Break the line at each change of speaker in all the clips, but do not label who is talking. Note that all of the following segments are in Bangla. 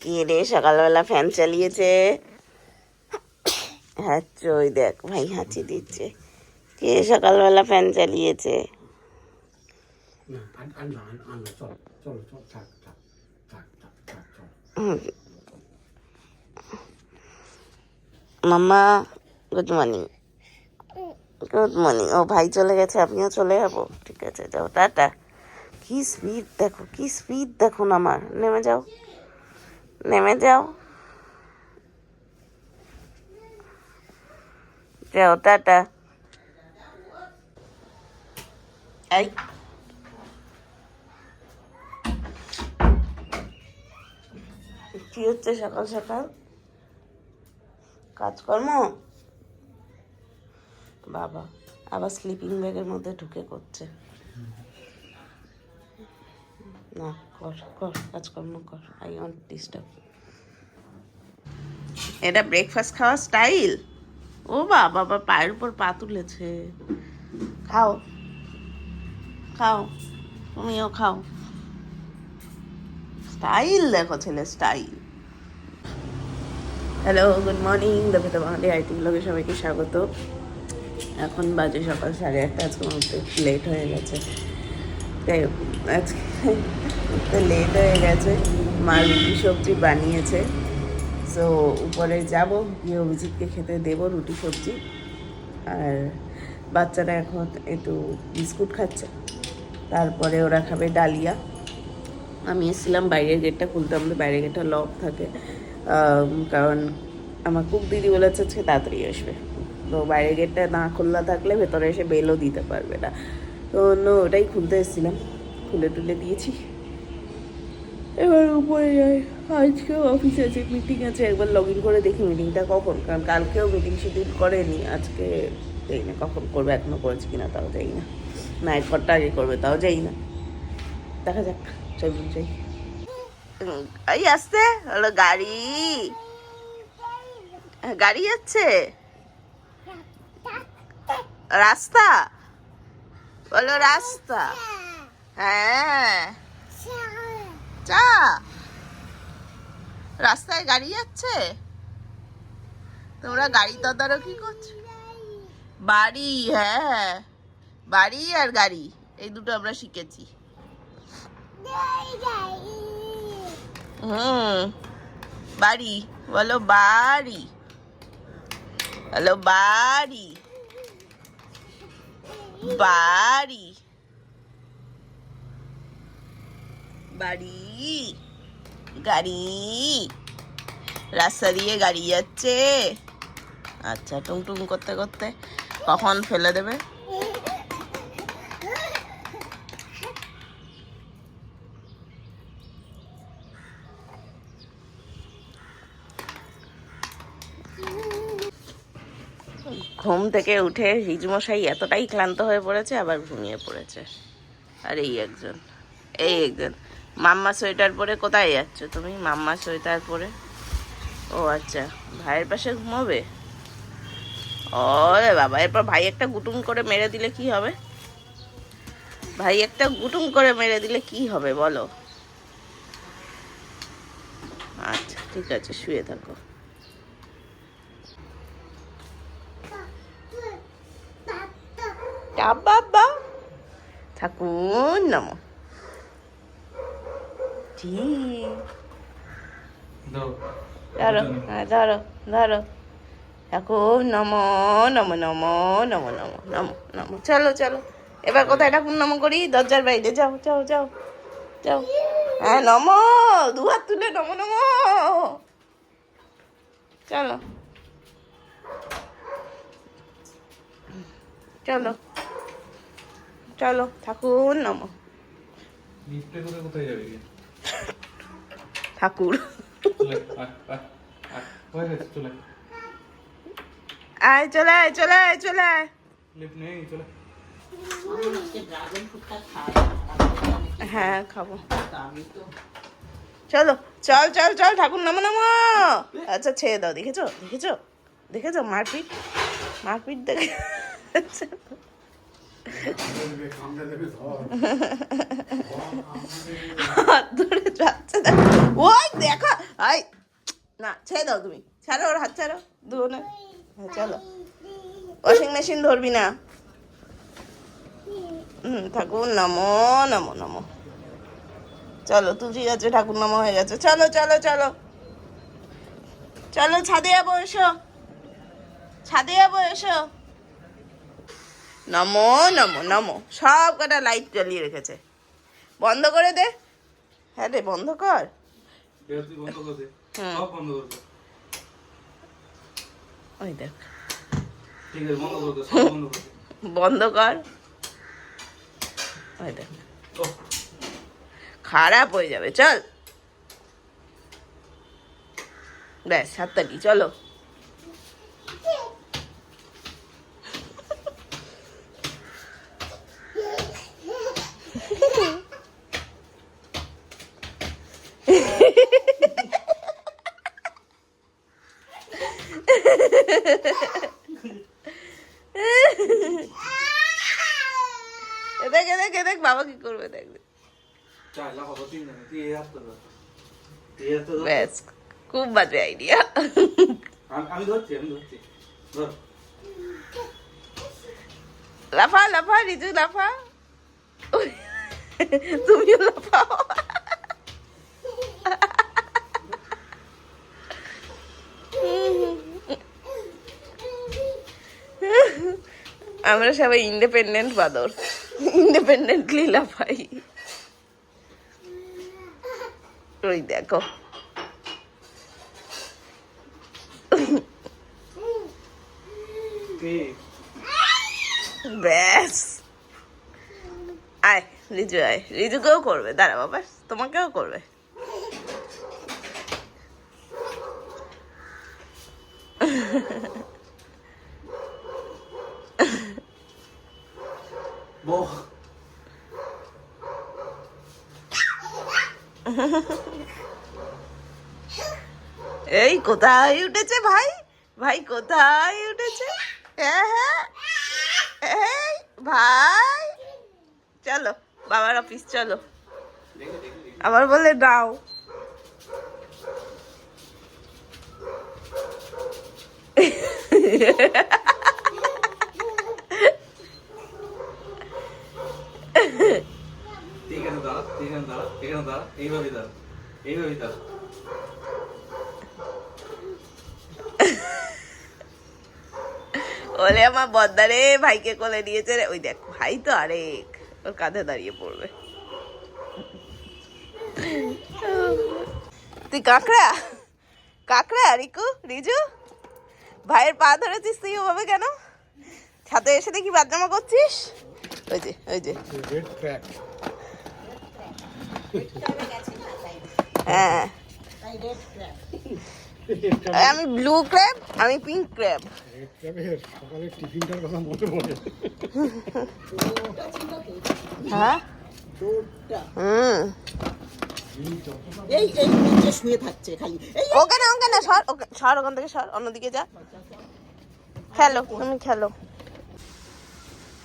কে রে সকালবেলা ফ্যান চালিয়েছে? হ্যাঁ ওই দেখ ভাই হাঁচি দিচ্ছে। কে সকালবেলা ফ্যান চালিয়েছে? মাম্মা গুড মর্নিং। Good morning. ও ভাই চলে গেছে, আপনিও চলে যাবো? ঠিক আছে যাও, টাটা। কি স্পিড দেখো, কি স্পিড দেখো না আমার। নেমে যাও, নেমে যাও, যাও, টাটা। এই কি হচ্ছে সকাল সকাল? কাজকর্ম? বাবা আবার স্লিপিং ব্যাগের মধ্যে ঢুকে করছে। না কর কর, কাজকর্ম কর, আই ওয়ান্ট ডিস্টার্ব। এটা ব্রেকফাস্ট খাওয়ার স্টাইল? ও বাবা, বাবা পায়ের উপর পা তুলেছে। খাও খাও, তুমিও খাও। স্টাইল দেখো ছেলে, স্টাইল। Hello, good morning. দেবতা বাঙালি আইটি ব্লগে সবাইকে স্বাগত। এখন বাজে সকাল 8:30। আজকে উঠতে লেট হয়ে গেছে। যাই হোক, আজকে উঠতে লেট হয়ে গেছে। মা রুটি সবজি বানিয়েছে, সো উপরে যাব, গিয়ে অভিজিৎকে খেতে দেবো রুটি সবজি। আর বাচ্চারা এখন একটু বিস্কুট খাচ্ছে, তারপরে ওরা খাবে ডালিয়া। আমি এসেছিলাম বাইরের গেটটা খুলতে, আমাদের বাইরের গেটটা লক থাকে, কারণ আমার কুক দিদি বলেছে আজকে তাড়াতাড়ি আসবে। তো বাইরের গেটটা না খোলা থাকলে ভেতরে এসে বেলও দিতে পারবে না। তো অন্য ওটাই খুলতে এসেছিলাম, খুলে টুলে দিয়েছি। এবার উপরে যাই। আজকেও অফিসে আছে, মিটিং আছে, একবার লগ ইন করে দেখি মিটিংটা কখন, কারণ কালকেও মিটিং শিডিউল করেনি। আজকে যাই না কখন করবে, এখনও করেছে কিনা তাও যাই না। না 1 ঘন্টা আগে করবে তাও যাই না, দেখা যাক। চলুন যাই। এই আসতে হলো গাড়ি, গাড়ি যাচ্ছে। রাস্তা বলো, রাস্তা। হ্যাঁ চা, রাস্তায় গাড়ি যাচ্ছে। তোমরা গাড়ি তদারকি করছো? বাড়ি, হ্যাঁ বাড়ি আর গাড়ি এই দুটো আমরা শিখেছি। বাড়ি বলো, বাড়ি বলো, বাড়ি বাড়ি বাড়ি, গাড়ি, রাস্তা দিয়ে গাড়ি যাচ্ছে। আচ্ছা, টুংটুং করতে করতে কখন ফেলে দেবে। ঘুম থেকে উঠে হিজমশাই এতটাই ক্লান্ত হয়ে পড়েছে, আবার ঘুমিয়ে পড়েছে। আর এই একজন, এই একজন মাম্মা সোয়েটার পরে কোথায় যাচ্ছ তুমি? মাম্মা সোয়েটার পরে? ও আচ্ছা, ভাইয়ের পাশে ঘুমাবে। ওরে বাবা, এরপর ভাই একটা গুটুম করে মেরে দিলে কি হবে? ভাই একটা গুটুম করে মেরে দিলে কি হবে বলো? আচ্ছা ঠিক আছে, শুয়ে থাকো। বাবা ঠাকুর নমো। ঠিক, ধরো, হ্যাঁ ধরো ধরো। ঠাকুর নমো নমো নমো নমো নমো নমো নমো। চলো চলো, এবার কোথায় ঠাকুর নমো করি? দরজার বাইরে যাও যাও যাও যাও। হ্যাঁ নমো, 2 হাত তুলে নমো নমো। চলো চলো চলো, ঠাকুর নমো। ঠাকুর আয়, চলে আয়, চলে আয়, চলে আয়। হ্যাঁ খাবো, চলো চল চল চল, ঠাকুর নামো নামো। আচ্ছা ছেড়ে দাও, দেখেছো দেখেছো দেখেছো মারপিট, মারপিট দেখে হাত ধরে যাচ্ছে দেখো। ওই দেখো, আই না ছেড়ে দাও, তুমি ছাড়ো ওর হাত, ছাড়ো দুজনে। হ্যাঁ চলো, ওয়াশিং মেশিন ধরবি না। ঠাকুর নামো নামো নামো। চলো তুলসী গাছে ঠাকুর নামা হয়ে গেছে। চলো চলো চলো চলো, ছাদে যাবো, এসো ছাদে যাবো, এসো। নমো নমো নমো। সব কটা লাইট জ্বালিয়ে রেখেছে, বন্ধ করে দে। হ্যাঁ রে, বন্ধ কর। ওই দেখ, বন্ধ কর। ওই দেখ, খারাপ হয়ে যাবে। চল ব্যাস, হাততালি, চলো। দেখ দেখ দেখ বাবা কি করবে, দেখ। ব্যাস, খুব বাজে আইডিয়া।
আমি ধরছি,
লাফা লাফা রিজু, লাফা। তুমিও লাফাও। আমরা সবাই ইন্ডিপেন্ডেন্ট বাদর, ইন্ডিপেন্ডেন্টলি লাফাই। ওই দেখো, ব্যাস। আয় রিজু, আয়, রিজুকেও করবে, দাঁড়া বাবা, তোমাকেও করবে। এই কোথায় উঠেছে ভাই, ভাই কোথায় উঠেছে? হ্যাঁ হ্যাঁ, এই ভাই চলো বাবার অফিস, চলো। আবার বলে দাও।
এইভাবে দাও, এইভাবে দাও।
ওলে আমার বদ্দারে ভাইকে কোলে নিয়েছে রে। ওই দেখ, ভাই তো আরেক, ওর কাঁধে দাঁড়িয়ে পড়বে। তুই কাঁকড়া, কাঁকড়া রিকু, রিজু ভাইয়ের পা ধরেছিস তুই ওভাবে কেন? ছাদে এসে দেখি বাদজামা করছিস। ওই যে, ওই যে, হ্যাঁ আমি ব্লু ক্র্যাব, আমি পিঙ্ক ক্র্যাব।
সকালে টিফিনটার কথা মনে পড়ে।
হ্যাঁ
এই এই নিচে শুয়ে থাকছে খালি।
ওকে না, ওকে না, সর, ওকে সর, ওখান থেকে সর, অন্যদিকে যা। খেলো, তুমি খেলো।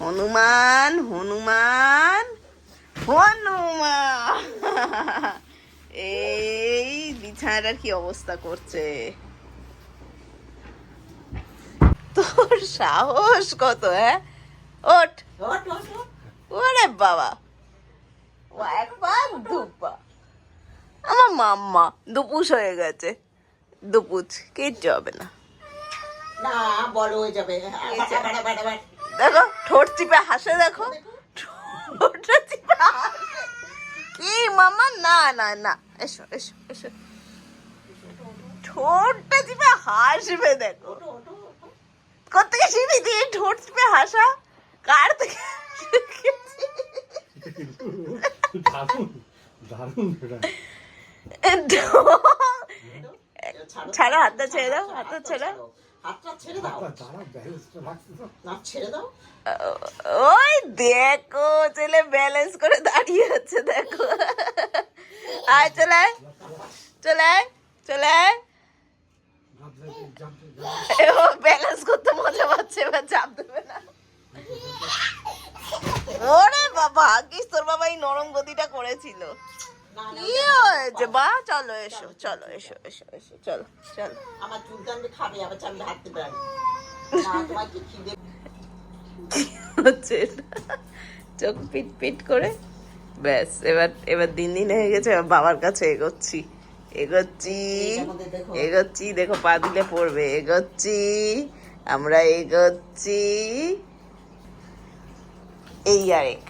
হনুমান হনুমান হনুমান। এই বিছানাটার কি অবস্থা করছে। তোর সাহস কত? হ্যাঁ, ওঠ।
ওঠ, ওঠ, ওঠ।
ওরে বাবা, ও একবার দুপা। আমার মাম্মা দুপুস হয়ে গেছে, দুপুচ কিচ্ছু হবে না।
না বড় হয়ে যাবে।
দেখো ঠোঁট চিপে হাসে, দেখো ঠোঁটটা চিপে হাসে। কি মামা, না না না, এসো এসো এসো, ঠোঁটটা চিপে হাসবে। দেখো কোত্থেকে শিখি দিয়ে ঠোঁট চিপে হাসা, কার থেকে শিখেছি?
দারুণ দারুণ এটা।
ছাড়ো, হাতটা ছেড়ে দাও, হাতটা ছেড়ে দাও।
হাতটা ছেড়ে দাও।
দাঁড়া, ব্যালেন্সটা রাখতে দাও।
না ছেড়ে দাও।
ওই দেখো ছেলে ব্যালেন্স করে দাঁড়িয়ে আছে, দেখো। আয় চলে আয়, চলে আয়, চলে আয়। ও ব্যালেন্স করতে মজা পাচ্ছে, এবার চাপ দেবে না। ওরে বাবা, ভাগ্যিস তোর বাবা এই নরম গতিটা করেছিল। কি হয়েছে বা? চলো এসো, চলো এসো, এসো এসো, চলো চলো।
আমার চুল টানবে, খাবে, আবার চামড়া হাঁটতে পারি না। তোমার কি খিদে?
হচ্ছে এটা। চোখ পিট পিট করে ব্যাস। এবার এবার দিন দিন হয়ে গেছে, এবার বাবার কাছে এগোচ্ছি এগোচ্ছি এগোচ্ছি। দেখো পা দিলে পড়বে। এগোচ্ছি, আমরা এগোচ্ছি। এই আরেক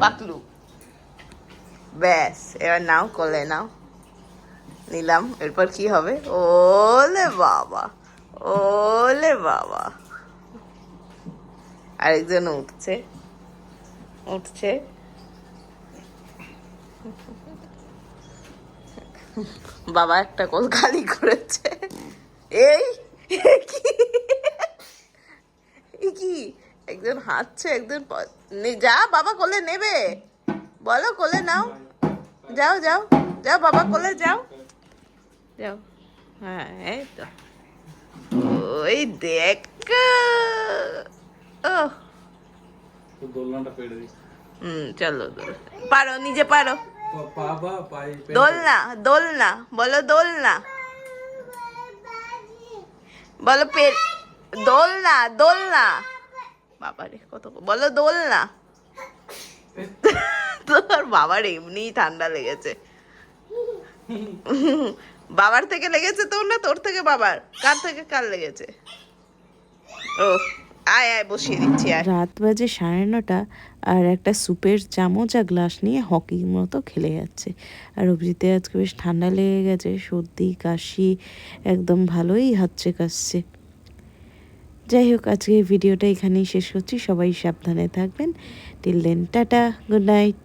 পাকলু। ব্যাস, এবার নাও, কোলে নাও। নিলাম। এরপর কি হবে? ওলে বাবা, ওলে বাবা। আরেকজন উঠছে উঠছে। বাবা একটা কোল খালি করেছে। এই কি একজন হাঁটছে, একজন যা বাবা কোলে নেবে, বলো কোলে নাও। যাও যাও যাও, বাবা কোলে যাও যাও। হ্যাঁ এই তো, ওই দেখ। ও
দোলনাটা পেড়ে দিই।
চলো পারো, নিজে পারো।
বাবা পাই
দোলনা দোলনা বলো, দোলনা বলো, দোলনা দোলনা। বাবারে কত বলো, দোলনা। তোর বাবার এমনিই ঠান্ডা লেগেছে। বাবার থেকে লেগেছে তোর, না তোর থেকে বাবার? কার থেকে কার লেগেছে? ও আয় আয়, বসিয়ে দিচ্ছি। রাত বাজে 9:30, আর একটা স্যুপের চামচ আর গ্লাস নিয়ে হকির মতো খেলে যাচ্ছে। আর অভিজিতের আজকে বেশ ঠান্ডা লেগে গেছে, সর্দি কাশি একদম ভালোই হচ্ছে কাশছে। যাই হোক, আজকে ভিডিওটা এখানেই শেষ করছি। সবাই সাবধানে থাকবেন। Till then, tata, good night.